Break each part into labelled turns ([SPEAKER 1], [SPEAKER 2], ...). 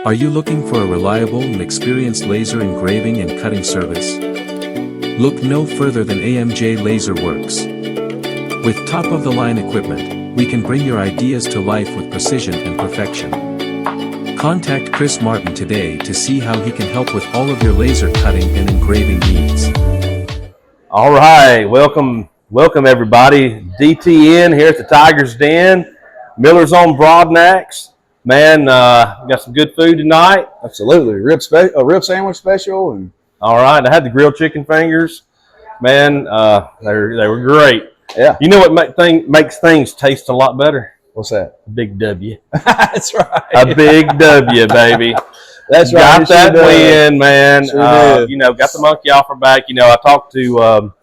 [SPEAKER 1] Are you looking for a reliable and experienced laser engraving and cutting service? Look no further than AMJ Laser Works. With top-of-the-line equipment, we can bring your ideas to life with precision and perfection. Contact Chris Martin today to see how he can help with all of your laser cutting and engraving needs.
[SPEAKER 2] All right, welcome everybody. DTN here at the Tigers Den, Miller's on Broadnax. Man, got some good food tonight.
[SPEAKER 3] Absolutely, a rib sandwich special, and
[SPEAKER 2] all right, I had the grilled chicken fingers. Man, they were great.
[SPEAKER 3] Yeah.
[SPEAKER 2] You know what makes things taste a lot better?
[SPEAKER 3] What's that?
[SPEAKER 2] Big W.
[SPEAKER 3] That's right.
[SPEAKER 2] A big W, baby.
[SPEAKER 3] That's right.
[SPEAKER 2] Got that win, man.
[SPEAKER 3] Sure
[SPEAKER 2] got the monkey off her back. I talked to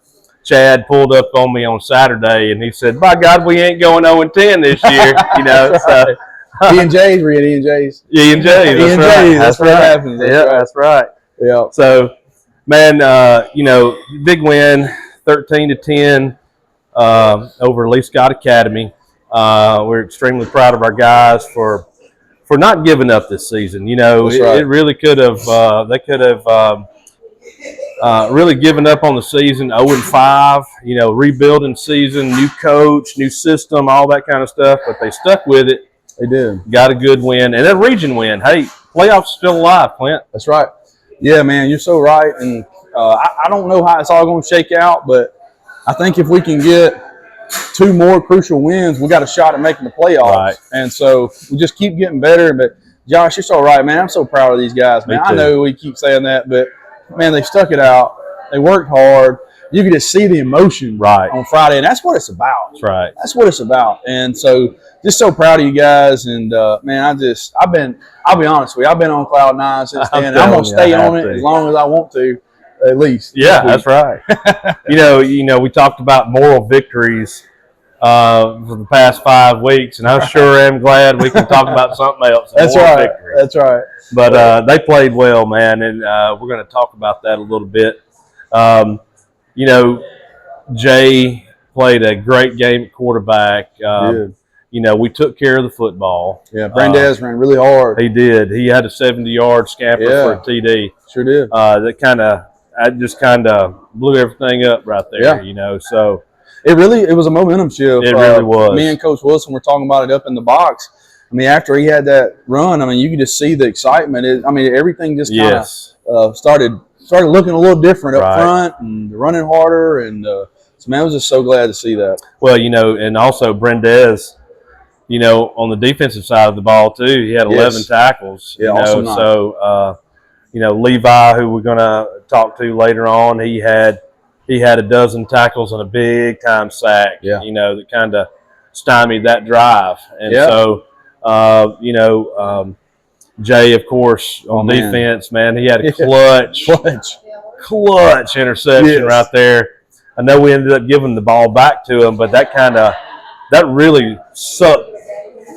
[SPEAKER 2] Chad, pulled up on me on Saturday, and he said, "By God, we ain't going 0-10 this year." So.
[SPEAKER 3] E&J's, we're at E&J's.
[SPEAKER 2] E&J's,
[SPEAKER 3] that's what happens.
[SPEAKER 2] That's right.
[SPEAKER 3] Yeah.
[SPEAKER 2] So, man, big win, 13-10 over Lee Scott Academy. We're extremely proud of our guys for not giving up this season. It really could have. They could have really given up on the season, 0-5. Rebuilding season, new coach, new system, all that kind of stuff. But they stuck with it.
[SPEAKER 3] They did.
[SPEAKER 2] Got a good win and a region win. Hey, playoffs still alive, Clint.
[SPEAKER 3] That's right. Yeah, man, you're so right. And I don't know how it's all going to shake out, but I think if we can get 2 more crucial wins, we got a shot at making the playoffs.
[SPEAKER 2] Right.
[SPEAKER 3] And so we just keep getting better. But Josh, you're so right, man. I'm so proud of these guys, man. I know we keep saying that, but man, they stuck it out. They worked hard. You can just see the emotion on Friday, and that's what it's about.
[SPEAKER 2] That's right.
[SPEAKER 3] That's what it's about. And so just so proud of you guys. And, man, I'll be honest with you, I've been on Cloud 9 since then. I'm going to stay on it as long as I want to, at least.
[SPEAKER 2] Yeah, that's right. We talked about moral victories for the past 5 weeks, and I sure am glad we can talk about something else.
[SPEAKER 3] That's right.
[SPEAKER 2] Victories.
[SPEAKER 3] That's right.
[SPEAKER 2] But they played well, man, and we're going to talk about that a little bit. Jay played a great game at quarterback. We took care of the football.
[SPEAKER 3] Yeah, Brandez ran really hard.
[SPEAKER 2] He did. He had a 70-yard scamper for a TD.
[SPEAKER 3] Sure did.
[SPEAKER 2] That just kind of blew everything up right there. So
[SPEAKER 3] it was a momentum shift.
[SPEAKER 2] It really was.
[SPEAKER 3] Me and Coach Wilson were talking about it up in the box. I mean, after he had that run, you could just see the excitement. Everything just kind of started looking a little different up front and running harder. And so, man, I was just so glad to see that.
[SPEAKER 2] Well, and also Brandez, on the defensive side of the ball too, he had 11 tackles.
[SPEAKER 3] Also nice.
[SPEAKER 2] So, Levi, who we're going to talk to later on, he had a dozen tackles and a big time sack. That kind of stymied that drive. And so, Jay, of course, on defense, man, he had a clutch interception right there. I know we ended up giving the ball back to him, but that really sucked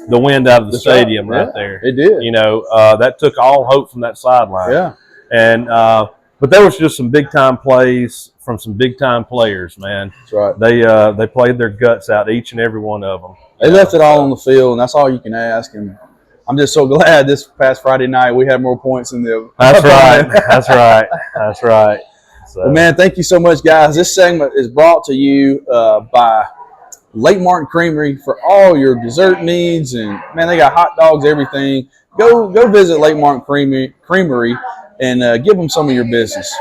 [SPEAKER 2] the wind out of the stadium right there.
[SPEAKER 3] It did.
[SPEAKER 2] That took all hope from that sideline.
[SPEAKER 3] Yeah.
[SPEAKER 2] And but there was just some big time plays from some big time players, man.
[SPEAKER 3] That's right.
[SPEAKER 2] They played their guts out, each and every one of them.
[SPEAKER 3] They left it all on the field, and that's all you can ask. And I'm just so glad this past Friday night we had more points than the.
[SPEAKER 2] That's right. That's right. So.
[SPEAKER 3] Well, man, thank you so much, guys. This segment is brought to you by Lake Martin Creamery for all your dessert needs. And, man, they got hot dogs, everything. Go visit Lake Martin Creamery and give them some of your business.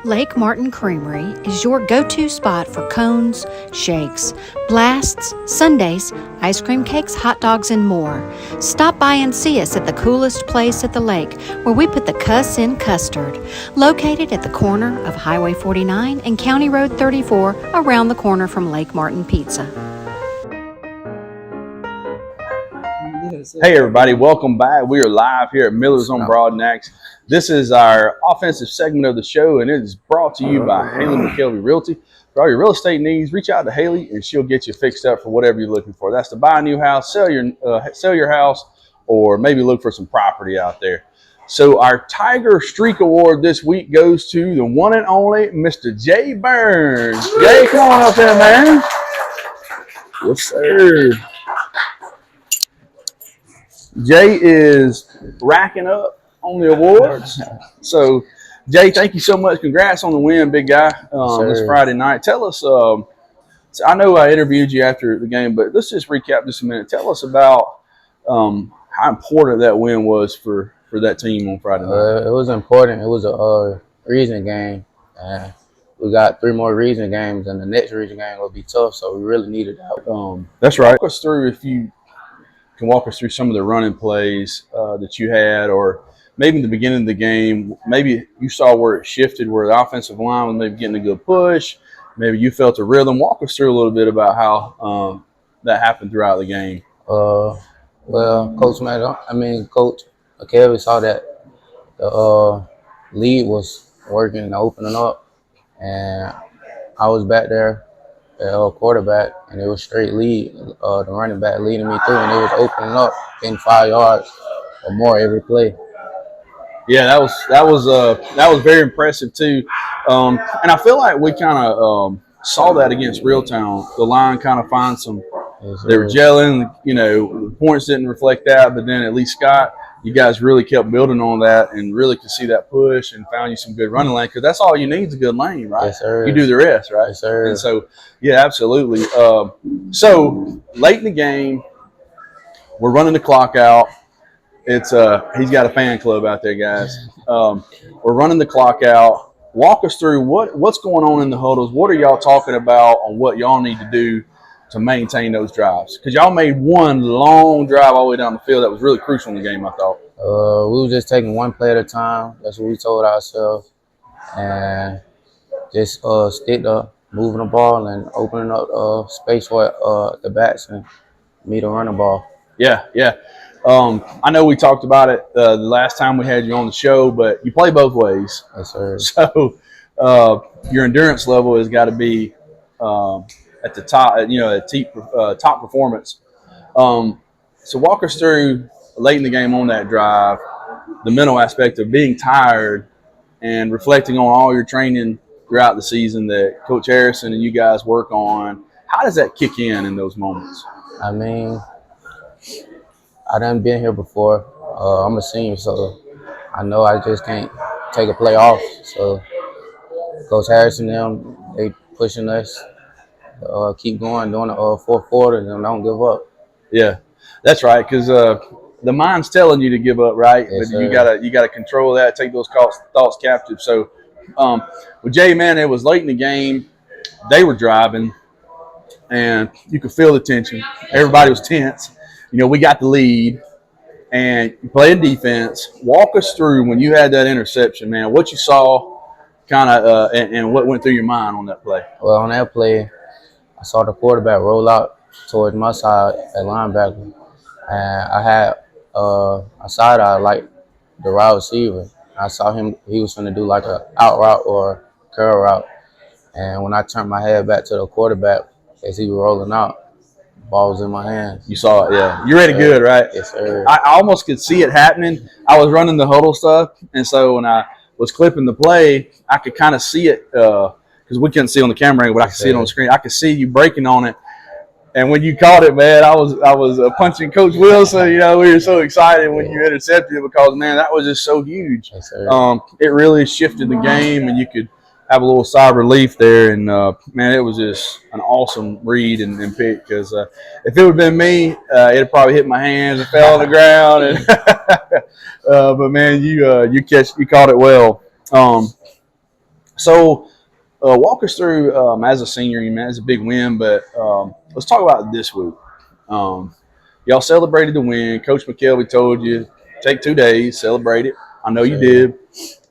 [SPEAKER 4] Lake Martin Creamery is your go-to spot for cones, shakes, blasts, sundaes, ice cream cakes, hot dogs, and more. Stop by and see us at the coolest place at the lake, where we put the cuss in custard. Located at the corner of Highway 49 and County Road 34, around the corner from Lake Martin Pizza.
[SPEAKER 3] Hey, everybody. Welcome back. We are live here at Miller's on Broadnax. This is our offensive segment of the show, and it is brought to you by Haley McKelvey Realty. For all your real estate needs, reach out to Haley, and she'll get you fixed up for whatever you're looking for. That's to buy a new house, sell your house, or maybe look for some property out there. So our Tiger Streak Award this week goes to the one and only Mr. Jay Burns. Jay, come on up there, man. Yes, sir. Jay is racking up on the awards. So, Jay, thank you so much. Congrats on the win, big guy, this Friday night. Tell us, I know I interviewed you after the game, but let's just recap just a minute. Tell us about how important that win was for that team on Friday night.
[SPEAKER 5] It was important. It was a region game. And we got 3 more region games, and the next region game will be tough, so we really needed that.
[SPEAKER 3] That's right. Walk us through, if you can walk us through some of the running plays that you had, or maybe in the beginning of the game, maybe you saw where it shifted, where the offensive line was maybe getting a good push, maybe you felt a rhythm. Walk us through a little bit about how that happened throughout the game.
[SPEAKER 5] Well, Coach Cale saw that the lead was working and opening up, and I was back there at quarterback, and it was straight lead. The running back leading me through, and it was opening up in 5 yards or more every play.
[SPEAKER 3] Yeah, that was very impressive too, and I feel like we kind of saw that against Reeltown. The line kind of found some. They were gelling. You know, the points didn't reflect that, but then at least Scott, you guys really kept building on that and really could see that push and found you some good running lane, because that's all you need is a good lane, right?
[SPEAKER 5] Yes, sir.
[SPEAKER 3] You do the rest, right?
[SPEAKER 5] Yes, sir.
[SPEAKER 3] And so, yeah, absolutely. So late in the game, we're running the clock out. It's he's got a fan club out there, guys. We're running the clock out. Walk us through what's going on in the huddles. What are y'all talking about on what y'all need to do to maintain those drives? Because y'all made one long drive all the way down the field that was really crucial in the game, I thought.
[SPEAKER 5] We were just taking one play at a time. That's what we told ourselves. And just stick to moving the ball and opening up space for the backs and me to run the ball.
[SPEAKER 3] Yeah. I know we talked about it the last time we had you on the show, but you play both ways.
[SPEAKER 5] Yes, sir.
[SPEAKER 3] So your endurance level has got to be at the top, at top performance. So walk us through late in the game on that drive, the mental aspect of being tired and reflecting on all your training throughout the season that Coach Harrison and you guys work on. How does that kick in those moments?
[SPEAKER 5] I mean, I done been here before. I'm a senior, so I know I just can't take a play off. So Coach Harrison and them, they pushing us to keep going, doing the fourth quarter, and don't give up.
[SPEAKER 3] Yeah, that's right, because the mind's telling you to give up, right?
[SPEAKER 5] Yes,
[SPEAKER 3] but you gotta control that, take those thoughts captive. So with Jay, man, it was late in the game. They were driving, and you could feel the tension. Everybody was tense. You know, we got the lead, and you played defense. Walk us through when you had that interception, man, what you saw kind of and what went through your mind on that play.
[SPEAKER 5] Well, on that play, I saw the quarterback roll out towards my side at linebacker, and I had a side eye like the wide receiver. I saw him; he was going to do like a out route or curl route, and when I turned my head back to the quarterback as he was rolling out, ball was in my hands.
[SPEAKER 3] You saw it, yeah. You read it good, right?
[SPEAKER 5] Yes, sir.
[SPEAKER 3] I almost could see it happening. I was running the huddle stuff, and so when I was clipping the play, I could kind of see it because we couldn't see on the camera angle, but I could see it on the screen. I could see you breaking on it, and when you caught it, man, I was punching Coach Wilson. You know, we were so excited when you intercepted it because, man, that was just so huge.
[SPEAKER 5] Yes, sir.
[SPEAKER 3] It really shifted the game, and you could have a little sigh of relief there, and man, it was just an awesome read and pick. Because if it would have been me, it'd probably hit my hands and fell on the ground. And but man, you caught it well. So walk us through as a senior, man, it's a big win, but let's talk about this week. Y'all celebrated the win. Coach McKelvey told you take 2 days, celebrate it. I know you did.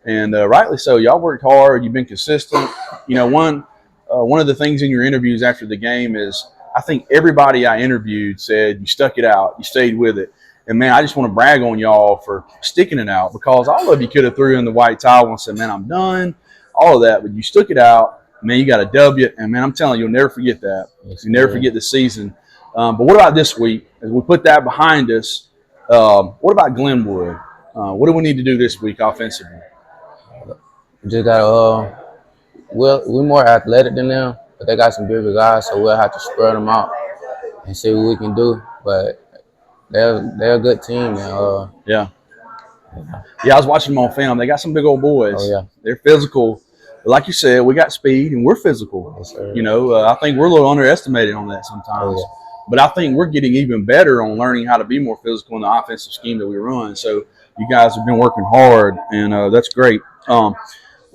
[SPEAKER 3] And rightly so. Y'all worked hard. You've been consistent. You know, one of the things in your interviews after the game is I think everybody I interviewed said you stuck it out. You stayed with it. And, man, I just want to brag on y'all for sticking it out because all of you could have threw in the white towel and said, man, I'm done, all of that. But you stuck it out. Man, you got a W. And, man, I'm telling you, you'll never forget that. You'll never forget the season. But what about this week? As we put that behind us, what about Glenwood? What do we need to do this week offensively?
[SPEAKER 5] Just got we're more athletic than them, but they got some bigger guys, so we'll have to spread them out and see what we can do. But they're a good team. And,
[SPEAKER 3] Yeah. Yeah, I was watching them on film. They got some big old boys.
[SPEAKER 5] Oh, yeah.
[SPEAKER 3] They're physical. But like you said, we got speed and we're physical.
[SPEAKER 5] Yes, sir.
[SPEAKER 3] You know, I think we're a little underestimated on that sometimes.
[SPEAKER 5] Oh, yeah.
[SPEAKER 3] But I think we're getting even better on learning how to be more physical in the offensive scheme that we run. So you guys have been working hard, and that's great. Well,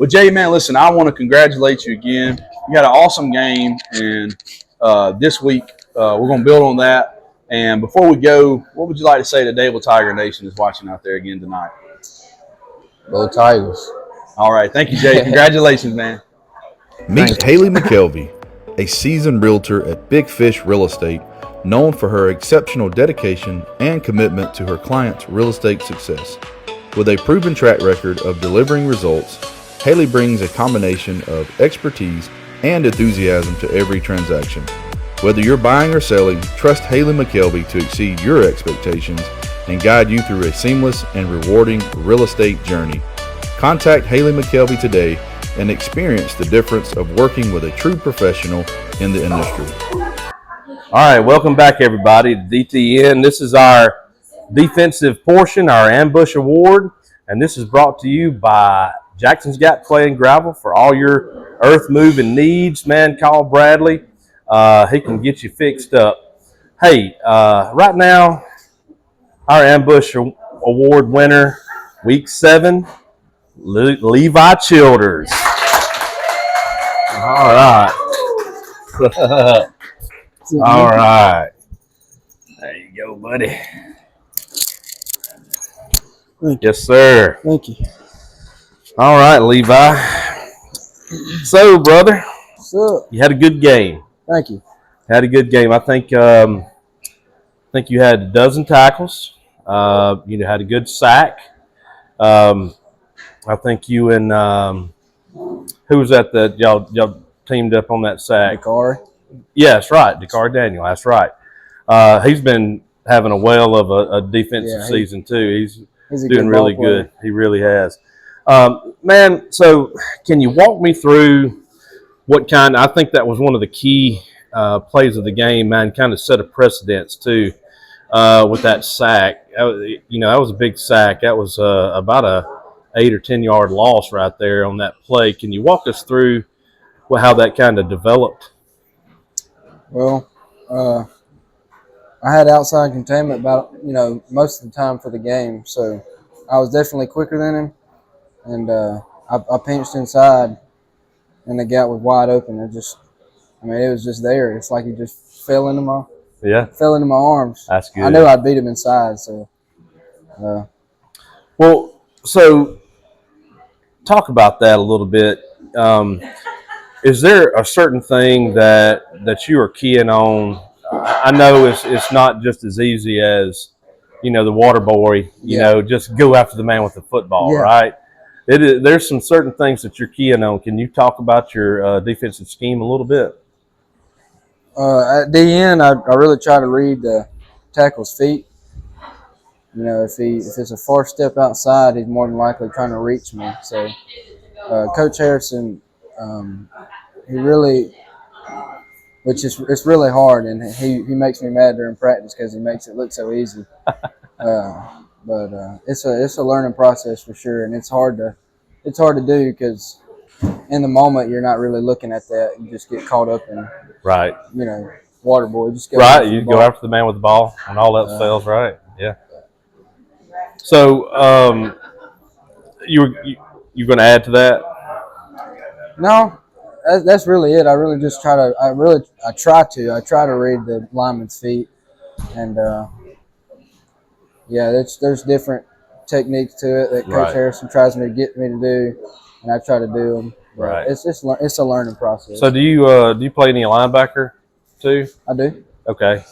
[SPEAKER 3] Jay, man, listen, I want to congratulate you again. You had an awesome game, and this week we're going to build on that. And before we go, what would you like to say to Dable Tiger Nation is watching out there again tonight?
[SPEAKER 5] Go Tigers.
[SPEAKER 3] All right. Thank you, Jay. Congratulations, man.
[SPEAKER 6] Meet Haley McKelvey, a seasoned realtor at Big Fish Real Estate, known for her exceptional dedication and commitment to her clients' real estate success. With a proven track record of delivering results, Haley brings a combination of expertise and enthusiasm to every transaction. Whether you're buying or selling, trust Haley McKelvey to exceed your expectations and guide you through a seamless and rewarding real estate journey. Contact Haley McKelvey today and experience the difference of working with a true professional in the industry.
[SPEAKER 2] All right, welcome back, everybody, to DTN. This is our defensive portion, our ambush award, and this is brought to you by Jackson's Gap Clay and Gravel for all your earth moving needs. Man, call Bradley. He can get you fixed up. Hey, right now, our ambush award winner, week 7, Levi Childers. All right. All right. There you go, buddy. Yes, sir.
[SPEAKER 7] Thank you.
[SPEAKER 2] All right, Levi. So, brother,
[SPEAKER 7] What's up?
[SPEAKER 2] you had a good game.
[SPEAKER 7] Thank you.
[SPEAKER 2] Had a good game. I think you had a dozen tackles. You had a good sack. I think you and who was that y'all teamed up on that sack?
[SPEAKER 7] Dakar.
[SPEAKER 2] Yeah, that's right. Dakar Daniel. That's right. He's been having a whale of a defensive season too. He's
[SPEAKER 7] He's a
[SPEAKER 2] doing
[SPEAKER 7] good
[SPEAKER 2] really
[SPEAKER 7] ball player.
[SPEAKER 2] good. He really has. Man, so can you walk me through what kind? I think that was one of the key plays of the game. Man, kind of set a precedence too with that sack. That was a big sack. That was about a 8 or 10 yard loss right there on that play. Can you walk us through how that kind of developed?
[SPEAKER 7] Well, I had outside containment about most of the time for the game, so I was definitely quicker than him, and I pinched inside, and the gap was wide open. It was just there. It's like he just fell into my arms.
[SPEAKER 2] That's good.
[SPEAKER 7] I knew I'd beat him inside, so.
[SPEAKER 2] Well, so talk about that a little bit. Is there a certain thing that you are keying on? I know it's not just as easy as, the water boy, just go after the man with the football, right? There's some certain things that you're keying on. Can you talk about your defensive scheme a little bit?
[SPEAKER 7] At DN, I really try to read the tackle's feet. If it's a far step outside, he's more than likely trying to reach me. So, Coach Harrison, he really, it's really hard, and he makes me mad during practice because he makes it look so easy. But it's a learning process for sure, and it's hard to do because in the moment you're not really looking at that. You just get caught up in water boy. Just go
[SPEAKER 2] right. You go after the man with the ball, and all else fails. Right. Yeah. So you're going to add to that?
[SPEAKER 7] No, that's really it. I really just try to. I try to read the lineman's feet, and there's different techniques to it that Coach Harrison tries to get me to do, and I try to do them. Right. It's a learning process.
[SPEAKER 2] So do you play any linebacker too?
[SPEAKER 7] I do.
[SPEAKER 2] Okay.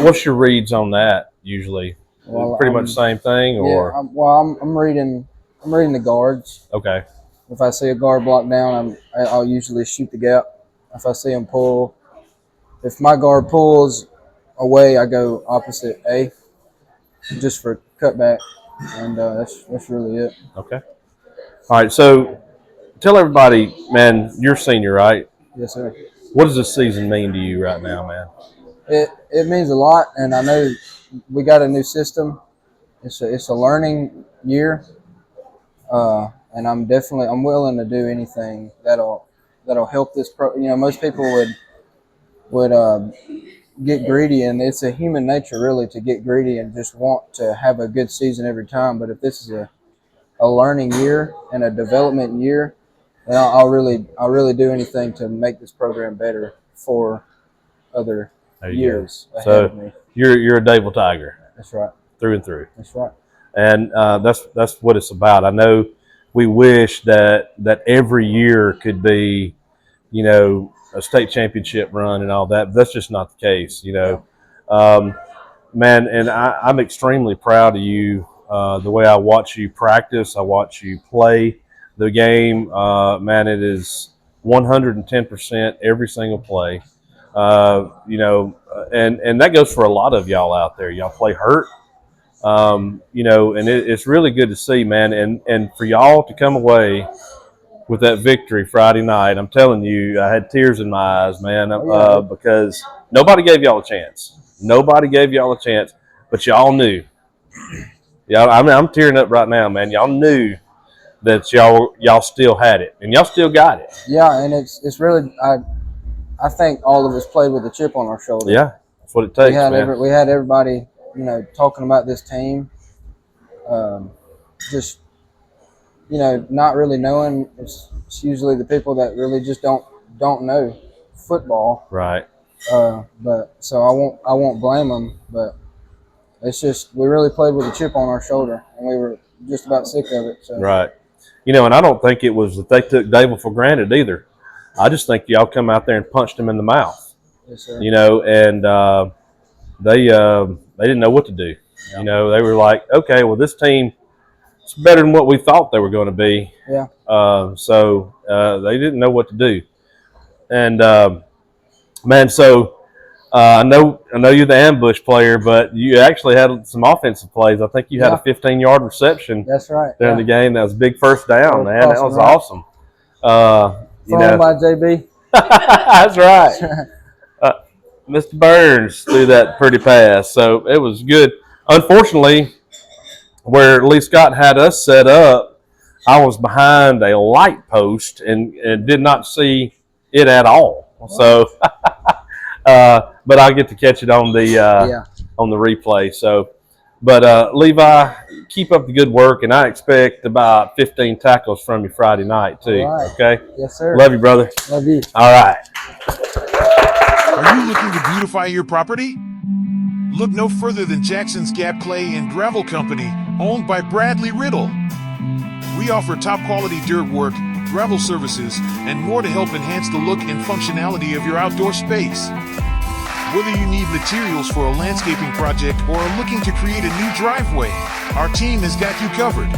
[SPEAKER 2] What's your reads on that usually?
[SPEAKER 7] Well,
[SPEAKER 2] pretty much the same thing, or
[SPEAKER 7] I'm reading the guards.
[SPEAKER 2] Okay.
[SPEAKER 7] If I see a guard block down, I'll usually shoot the gap. If I see him pull, if my guard pulls away, I go opposite A, just for cutback, and that's really it.
[SPEAKER 2] Okay. All right. So tell everybody, man, you're senior, right?
[SPEAKER 7] Yes, sir.
[SPEAKER 2] What does this season mean to you right now, man?
[SPEAKER 7] It means a lot, and I know we got a new system. It's a learning year, and I'm willing to do anything that'll help this pro. You know, most people would get greedy, and it's a human nature really to get greedy and just want to have a good season every time. But if this is a learning year and a development year, then I'll really do anything to make this program better for other years ahead of me.
[SPEAKER 2] You're a Dayville Tiger.
[SPEAKER 7] That's right.
[SPEAKER 2] Through and through.
[SPEAKER 7] That's right.
[SPEAKER 2] And that's what it's about. I know we wish that every year could be, you know, a state championship run and all that. But that's just not the case, you know. Man, and I'm extremely proud of you. The way I watch you practice, I watch you play the game. Man, it is 110% every single play. You know, and that goes for a lot of y'all out there. Y'all play hurt. You know, and it's really good to see, man. And for y'all to come away with that victory Friday night, I'm telling you, I had tears in my eyes, man, because nobody gave y'all a chance. Nobody gave y'all a chance, but y'all knew. Yeah, I mean, I'm tearing up right now, man. Y'all knew that y'all still had it, and y'all still got it.
[SPEAKER 7] Yeah, and it's really I think all of us played with a chip on our shoulder.
[SPEAKER 2] Yeah, that's what it takes.
[SPEAKER 7] We had everybody, you know, talking about this team. Just, you know, not really knowing. It's usually the people that really just don't know football.
[SPEAKER 2] Right.
[SPEAKER 7] But so I won't blame them. But it's just we really played with a chip on our shoulder, and we were just about sick of it. So.
[SPEAKER 2] Right. You know, and I don't think it was that they took Dayville for granted either. I just think y'all come out there and punched him in the mouth.
[SPEAKER 7] Yes, sir.
[SPEAKER 2] You know, and they didn't know what to do. Yeah. You know, they were like, okay, well, this team is better than what we thought they were going to be.
[SPEAKER 7] Yeah.
[SPEAKER 2] So they didn't know what to do. And man, so I know you're the ambush player, but you actually had some offensive plays. I think you had a 15-yard reception.
[SPEAKER 7] That's right.
[SPEAKER 2] During the game. That was a big first down, man. That was awesome. You know,
[SPEAKER 7] by JB.
[SPEAKER 2] That's right. Mr. Burns threw that pretty pass, so it was good. Unfortunately, where Lee Scott had us set up, I was behind a light post and did not see it at all. Wow. So, but I get to catch it on the replay. So, but Levi, keep up the good work, and I expect about 15 tackles from you Friday night too.
[SPEAKER 7] Right.
[SPEAKER 2] Okay.
[SPEAKER 7] Yes, sir.
[SPEAKER 2] Love you, brother.
[SPEAKER 7] Love you.
[SPEAKER 2] All right.
[SPEAKER 8] Are you looking to beautify your property? Look no further than Jackson's Gap Clay and Gravel Company, owned by Bradley Riddle. We offer top-quality dirt work, gravel services, and more to help enhance the look and functionality of your outdoor space. Whether you need materials for a landscaping project or are looking to create a new driveway, our team has got you covered.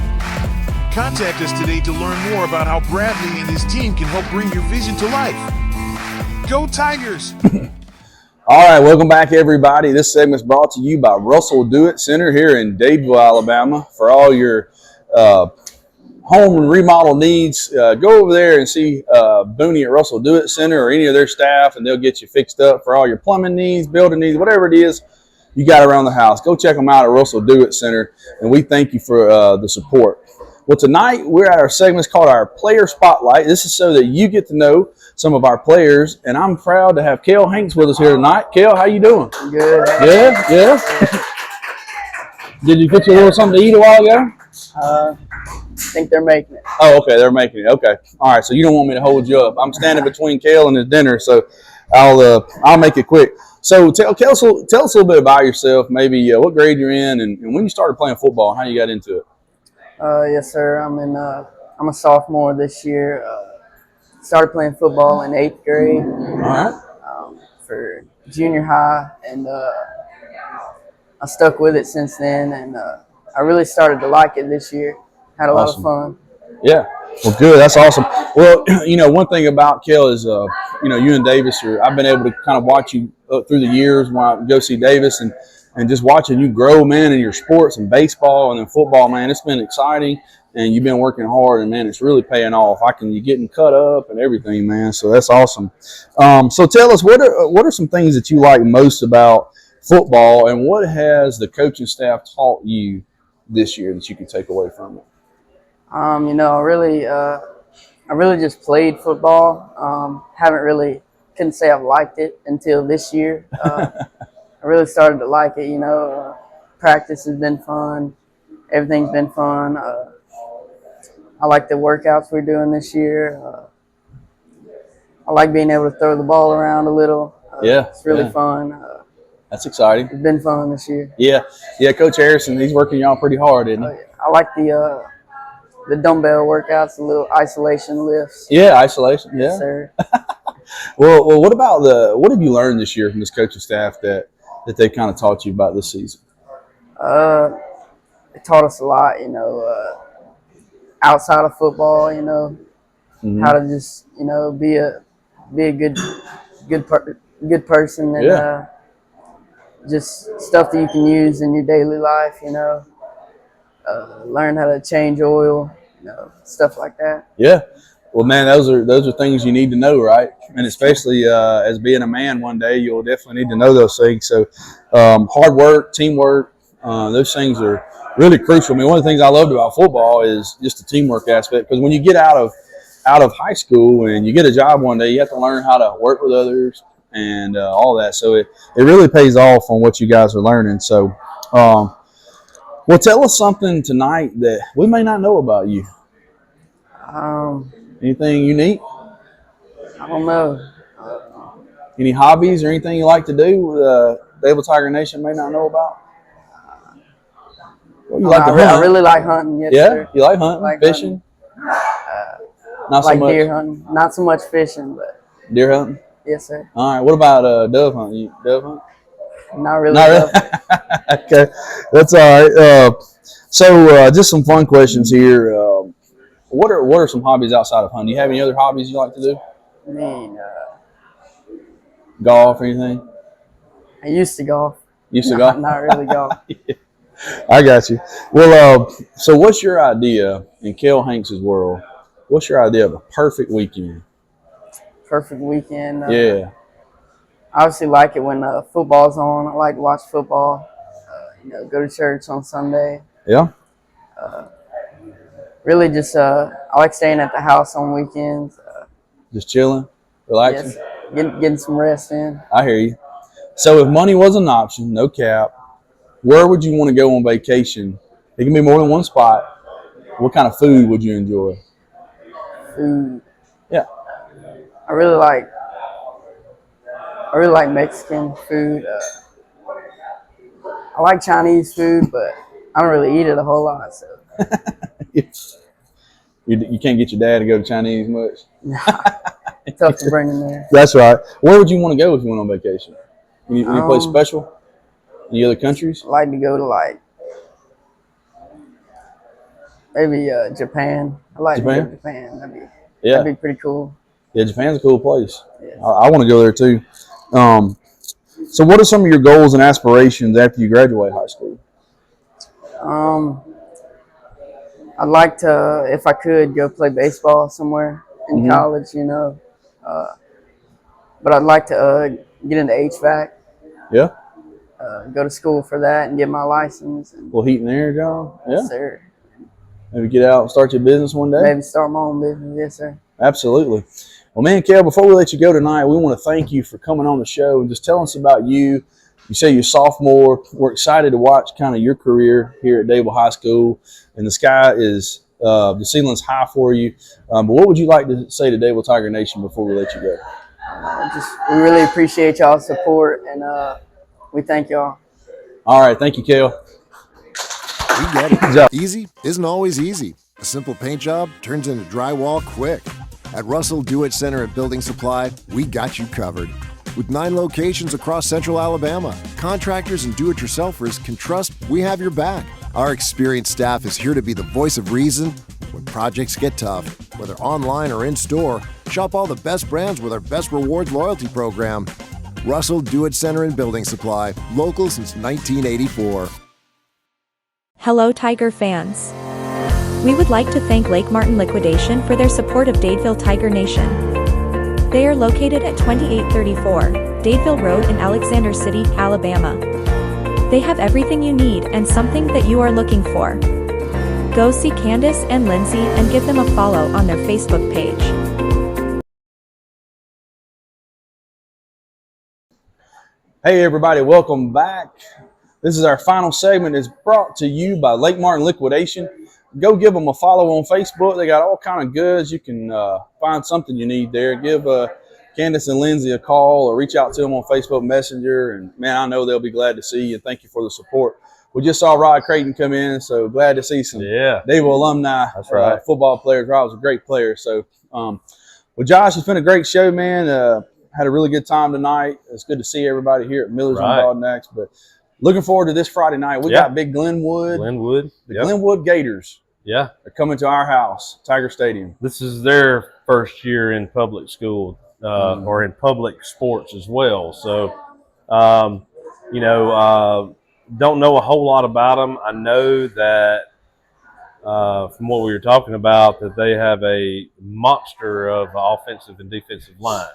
[SPEAKER 8] Contact us today to learn more about how Bradley and his team can help bring your vision to life. Go Tigers!
[SPEAKER 3] All right, welcome back, everybody. This segment is brought to you by Russell Do It Center here in Dadeville, Alabama. For all your home and remodel needs, go over there and see Booney at Russell Do It Center or any of their staff, and they'll get you fixed up for all your plumbing needs, building needs, whatever it is you got around the house. Go check them out at Russell Do It Center, and we thank you for the support. Well, tonight we're at our segment called our Player Spotlight. This is so that you get to know some of our players, and I'm proud to have Cale Hanks with us here tonight. Cale, how you doing?
[SPEAKER 7] Good.
[SPEAKER 3] Good? Yeah? Did you get you a little something to eat a while ago?
[SPEAKER 9] I think they're making it.
[SPEAKER 3] Oh, okay, they're making it. Okay. All right, so you don't want me to hold you up. I'm standing between Cale and his dinner, so I'll make it quick. So tell us a little bit about yourself, maybe what grade you're in and when you started playing football and how you got into it.
[SPEAKER 9] Yes, sir. I'm a sophomore this year. Started playing football in 8th grade.
[SPEAKER 3] All right.
[SPEAKER 9] For junior high, and I stuck with it since then, and I really started to like it this year. Had a lot of fun.
[SPEAKER 3] Yeah. Well, good. That's awesome. Well, one thing about Cale is, you and Davis I've been able to kind of watch you through the years when I go see Davis, and and just watching you grow, man, in your sports and baseball and then football, man. It's been exciting, and you've been working hard, and man, it's really paying off. You're getting cut up and everything, man. So that's awesome. So tell us, what are some things that you like most about football, and what has the coaching staff taught you this year that you can take away from it?
[SPEAKER 9] I really just played football. Couldn't say I've liked it until this year. I really started to like it. Practice has been fun. Everything's been fun. I like the workouts we're doing this year. I like being able to throw the ball around a little. It's really fun.
[SPEAKER 3] That's exciting.
[SPEAKER 9] It's been fun this year.
[SPEAKER 3] Yeah. Coach Harrison, he's working y'all pretty hard, isn't he?
[SPEAKER 9] I like the dumbbell workouts, the little isolation lifts.
[SPEAKER 3] Yeah, isolation. Yeah.
[SPEAKER 9] Yes, sir.
[SPEAKER 3] Well, what have you learned this year from this coaching staff that they've kind of taught you about this season?
[SPEAKER 9] It taught us a lot, outside of football, how to just, be a good person, and just stuff that you can use in your daily life, learn how to change oil, stuff like that.
[SPEAKER 3] Yeah. Well, man, those are things you need to know, right? And especially as being a man one day, you'll definitely need to know those things. So hard work, teamwork, those things are really crucial. I mean, one of the things I loved about football is just the teamwork aspect, because when you get out of high school and you get a job one day, you have to learn how to work with others and all that. So it really pays off on what you guys are learning. So, well, tell us something tonight that we may not know about you. Anything unique?
[SPEAKER 9] I don't know.
[SPEAKER 3] Any hobbies or anything you like to do Dable Tiger Nation may not know about? Well, you like to hunt.
[SPEAKER 9] I really like hunting. Yes, sir.
[SPEAKER 3] You like hunting, fishing? Not so much.
[SPEAKER 9] Deer hunting. Not so much fishing, but
[SPEAKER 3] deer hunting.
[SPEAKER 9] Yes, sir.
[SPEAKER 3] All right. What about dove hunting? You dove hunt?
[SPEAKER 9] Not really.
[SPEAKER 3] Not really. Okay, that's all right. So just some fun questions here. What are some hobbies outside of hunting? Do you have any other hobbies you like to do?
[SPEAKER 9] I mean,
[SPEAKER 3] golf or anything?
[SPEAKER 9] I used to golf.
[SPEAKER 3] Golf?
[SPEAKER 9] Not really golf.
[SPEAKER 3] Yeah. I got you. Well, so what's your idea in Cale Hanks's world? What's your idea of a perfect weekend?
[SPEAKER 9] Perfect weekend.
[SPEAKER 3] Yeah.
[SPEAKER 9] I obviously like it when football's on. I like to watch football. Go to church on Sunday.
[SPEAKER 3] Yeah.
[SPEAKER 9] Really just I like staying at the house on weekends.
[SPEAKER 3] Just chilling, relaxing?
[SPEAKER 9] Yes, getting some rest in.
[SPEAKER 3] I hear you. So if money was an option, no cap, where would you want to go on vacation? It can be more than one spot. What kind of food would you enjoy?
[SPEAKER 9] Food.
[SPEAKER 3] Yeah.
[SPEAKER 9] I really like Mexican food. I like Chinese food, but I don't really eat it a whole lot. So.
[SPEAKER 3] You can't get your dad to go to Chinese much?
[SPEAKER 9] Tough to bring him there.
[SPEAKER 3] That's right. Where would you want to go if you went on vacation? Any place special? Any other countries?
[SPEAKER 9] I'd like to go to maybe Japan. I like to go to Japan. That'd be pretty cool.
[SPEAKER 3] Yeah, Japan's a cool place.
[SPEAKER 9] Yeah.
[SPEAKER 3] I want to go there too. So what are some of your goals and aspirations after you graduate high school?
[SPEAKER 9] I'd like to, if I could, go play baseball somewhere in college, but I'd like to get into HVAC.
[SPEAKER 3] Yeah.
[SPEAKER 9] Go to school for that and get my license.
[SPEAKER 3] A little heat and air job? Yeah.
[SPEAKER 9] Yes, sir.
[SPEAKER 3] Maybe get out and start your business one day?
[SPEAKER 9] Maybe start my own business. Yes, sir.
[SPEAKER 3] Absolutely. Well, man, Cale, before we let you go tonight, we want to thank you for coming on the show and just telling us about you. You say you're a sophomore. We're excited to watch kind of your career here at Dable High School, and the sky is the ceiling's high for you. But what would you like to say to Dable Tiger Nation before we let you go?
[SPEAKER 9] We really appreciate y'all's support, and we thank y'all.
[SPEAKER 3] All right, thank you, Cale.
[SPEAKER 10] We get it. Good job. Easy isn't always easy. A simple paint job turns into drywall quick. At Russell Do-It Center and Building Supply, we got you covered. With 9 locations across central Alabama, contractors and do-it-yourselfers can trust we have your back. Our experienced staff is here to be the voice of reason when projects get tough. Whether online or in store, shop all the best brands with our Best Rewards loyalty program. Russell Do-It Center and Building Supply, local since 1984.
[SPEAKER 11] Hello Tiger fans. We would like to thank Lake Martin Liquidation for their support of Dadeville Tiger Nation. They are located at 2834 Dadeville Road in Alexander City, Alabama. They have everything you need and something that you are looking for. Go see Candace and Lindsay and give them a follow on their Facebook page.
[SPEAKER 3] Hey everybody, welcome back. This is our final segment. It's brought to you by Lake Martin Liquidation. Go give them a follow on Facebook. They got all kind of goods. You can find something you need there. Give Candace and Lindsay a call or reach out to them on Facebook Messenger. And man, I know they'll be glad to see you. Thank you for the support. We just saw Rod Creighton come in, so glad to see some Dadeville alumni.
[SPEAKER 2] That's right.
[SPEAKER 3] Football players. Rod was a great player. So, well, Josh, it's been a great show, man. Had a really good time tonight. It's good to see everybody here at Miller's on Broadnax. But looking forward to this Friday night. We got Big Glenwood. The Glenwood Gators.
[SPEAKER 2] Yeah.
[SPEAKER 3] They're coming to our house, Tiger Stadium.
[SPEAKER 2] This is their first year in public school or in public sports as well. So, don't know a whole lot about them. I know that from what we were talking about, that they have a monster of offensive and defensive line.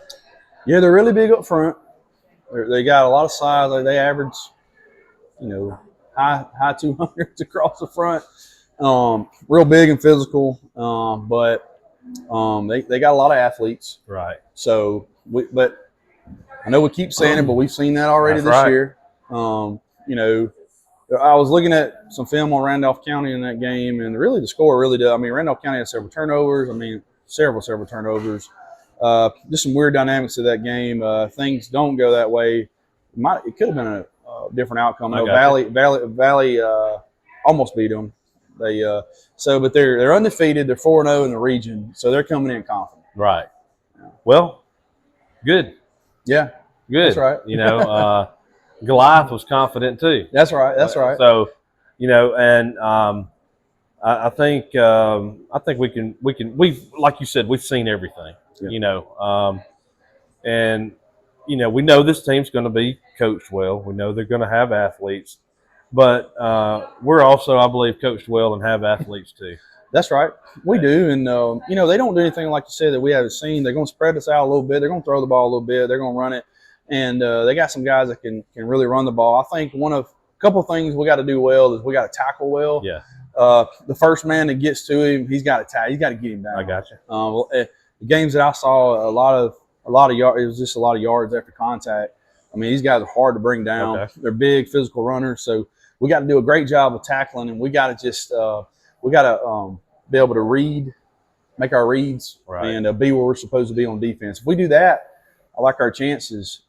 [SPEAKER 3] Yeah, they're really big up front. They got a lot of size. They average, high 200s across the front. Real big and physical, but they got a lot of athletes.
[SPEAKER 2] Right.
[SPEAKER 3] So, but I know we keep saying it, but we've seen that already this year. I was looking at some film on Randolph County in that game, and really the score really did. I mean, Randolph County had several turnovers. Several turnovers. Just some weird dynamics of that game. Things don't go that way. It could have been a different outcome. Valley almost beat them. But they're undefeated. They're 4-0 in the region, so they're coming in confident.
[SPEAKER 2] Right. Well, good.
[SPEAKER 3] Yeah,
[SPEAKER 2] good.
[SPEAKER 3] That's right.
[SPEAKER 2] Goliath was confident too.
[SPEAKER 3] That's right. That's right.
[SPEAKER 2] So, and I think we can. We've, like you said, we've seen everything. Yeah. We know this team's going to be coached well. We know they're going to have athletes, but we're also, I believe, coached well and have athletes too.
[SPEAKER 3] That's right. We do. And, they don't do anything, like you said, that we haven't seen. They're going to spread us out a little bit. They're going to throw the ball a little bit. They're going to run it. And they got some guys that can really run the ball. I think a couple of things we got to do well is we got to tackle well.
[SPEAKER 2] Yeah.
[SPEAKER 3] The first man that gets to him, he's got to tackle. He's got to get him down.
[SPEAKER 2] I got you.
[SPEAKER 3] The games that I saw, a lot of yards. It was just a lot of yards after contact. I mean, these guys are hard to bring down. Okay. They're big, physical runners. So we got to do a great job of tackling, and we got to just be able to make our reads, and be where we're supposed to be on defense. If we do that, I like our chances.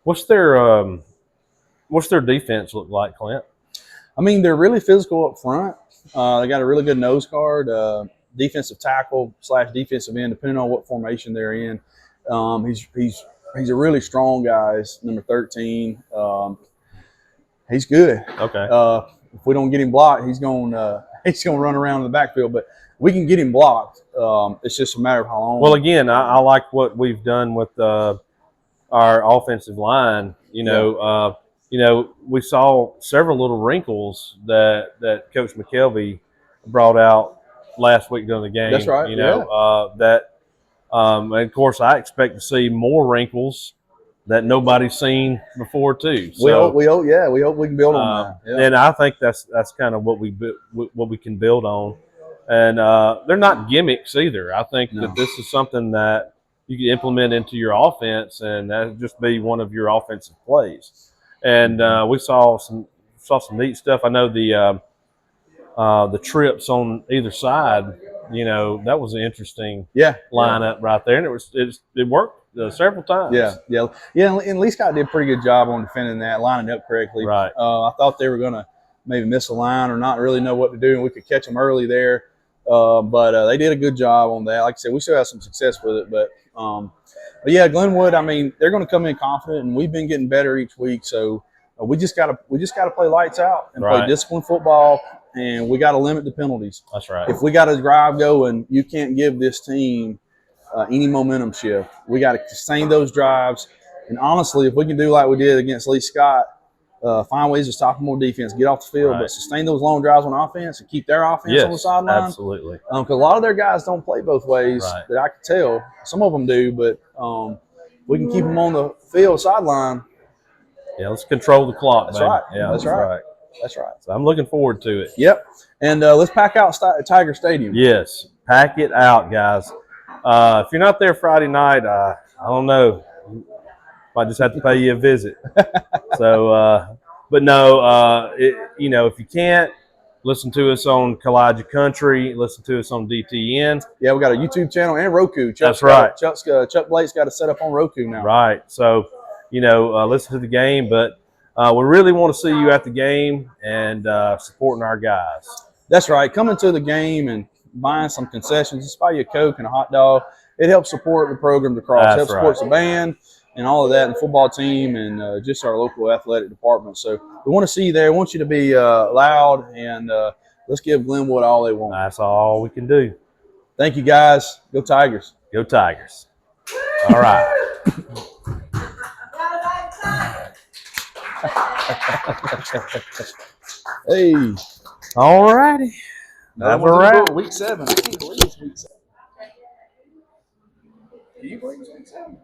[SPEAKER 2] What's their defense look like, Clint?
[SPEAKER 3] I mean, they're really physical up front. They got a really good nose guard, defensive tackle / defensive end, depending on what formation they're in. He's a really strong guy. He's number 13. He's good.
[SPEAKER 2] Okay.
[SPEAKER 3] If we don't get him blocked, he's going to run around in the backfield. But we can get him blocked. It's just a matter of how long.
[SPEAKER 2] Well, again, I like what we've done with our offensive line. We saw several little wrinkles that Coach McKelvey brought out last week during the game.
[SPEAKER 3] That's right.
[SPEAKER 2] And of course, I expect to see more wrinkles that nobody's seen before too. So,
[SPEAKER 3] we hope we can build on that. Yeah.
[SPEAKER 2] And I think that's kind of what we can build on. And they're not gimmicks either. I think that this is something that you can implement into your offense, and that just be one of your offensive plays. And we saw some neat stuff. I know the trips on either side. That was an interesting lineup right there, and it worked several times.
[SPEAKER 3] Yeah. And Lee Scott did a pretty good job on defending that, lining up correctly.
[SPEAKER 2] Right.
[SPEAKER 3] I thought they were going to maybe miss a line or not really know what to do, and we could catch them early there. But they did a good job on that. Like I said, we still have some success with it. But yeah, Glenwood. I mean, they're going to come in confident, and we've been getting better each week. So we just got to play lights out and play disciplined football. And we got to limit the penalties.
[SPEAKER 2] That's right.
[SPEAKER 3] If we got a drive going, you can't give this team any momentum shift. We got to sustain those drives, And honestly, if we can do like we did against Lee Scott, find ways to stop them on defense, get off the field, but sustain those long drives on offense and keep their offense on the sideline.
[SPEAKER 2] Absolutely.
[SPEAKER 3] Because a lot of their guys don't play both ways that I can tell. Some of them do, but we can keep them on the field sideline.
[SPEAKER 2] Yeah, let's control the clock.
[SPEAKER 3] That's
[SPEAKER 2] baby.
[SPEAKER 3] right.
[SPEAKER 2] Yeah,
[SPEAKER 3] that's right. That's right.
[SPEAKER 2] So I'm looking forward to it.
[SPEAKER 3] Yep. And let's pack out Tiger Stadium.
[SPEAKER 2] Yes, pack it out, guys. If you're not there Friday night, I don't know. Might just have to pay you a visit. So, but no, you know, if you can't, listen to us on Kalijah Country. Listen to us on DTN.
[SPEAKER 3] Yeah, we got a YouTube channel and Roku.
[SPEAKER 2] That's right.
[SPEAKER 3] Chuck Blake's got it set up on Roku now.
[SPEAKER 2] Right. So, you know, listen to the game, but we really want to see you at the game and supporting our guys.
[SPEAKER 3] That's right. Coming to the game and buying some concessions, just buy you a Coke and a hot dog. It helps support the program across. It helps support the band and all of that, and the football team, and just our local athletic department. So we want to see you there. We want you to be loud, and let's give Glenwood all they want.
[SPEAKER 2] That's all we can do.
[SPEAKER 3] Thank you, guys. Go Tigers.
[SPEAKER 2] Go Tigers. All right.
[SPEAKER 3] Hey.
[SPEAKER 2] All righty. That's a wrap.
[SPEAKER 3] Week 7. I can't believe it's week 7. Do you believe it's week 7?